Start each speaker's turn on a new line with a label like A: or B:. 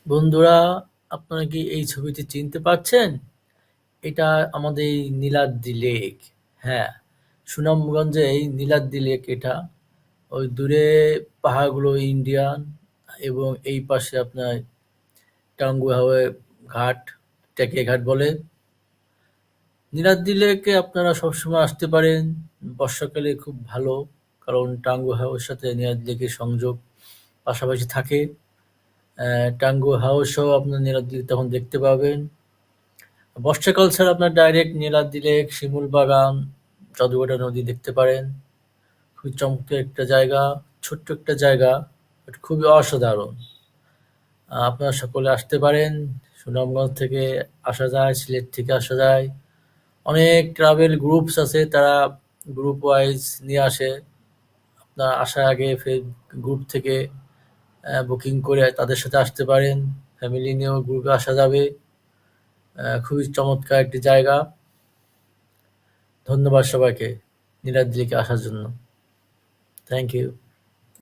A: বন্ধুরা, আপনারা কি এই ছবিটি চিনতে পারছেন? এটা আমাদের এই নীলাদ্রি লেক। হ্যাঁ, সুনামগঞ্জে এই নীলাদ্রি লেক এটা। ওই দূরে পাহাড়গুলো ইন্ডিয়ান এবং এই পাশে আপনার টাঙ্গুয়া হয়ে ঘাট, টেকে ঘাট বলে। নীলাদ্রি লেকে আপনারা সবসময় আসতে পারেন। বর্ষাকালে খুব ভালো, কারণ টাঙ্গুয়া হাওরের সাথে নীলাদ্রি লেকের সংযোগ পাশাপাশি থাকে। টাঙ্গুয়া হাওরসহ আপনার নীলাদ্রি তখন দেখতে পাবেন। বর্ষাকাল ছাড়া আপনার ডাইরেক্ট নীলাদ্রি লেক, শিমুল বাগান, জাদুঘাটা নদী দেখতে পারেন। খুবই চমৎকার একটা জায়গা, ছোট্ট একটা জায়গা, বাট খুবই অসাধারণ। আপনারা সকলে আসতে পারেন। সুনামগঞ্জ থেকে আসা যায়, সিলেট থেকে আসা যায়। অনেক ট্রাভেল গ্রুপস আছে, তারা গ্রুপ ওয়াইজ নিয়ে আসে। আপনার আসার আগে ফের গ্রুপ থেকে বুকিং করে তাদের সাথে আসতে পারেন। ফ্যামিলি নিয়েও গ্রুপে আসা যাবে। খুবই চমৎকার একটি জায়গা। ধন্যবাদ সবাইকে নীলাদ্রিকে আসার জন্য। Thank you.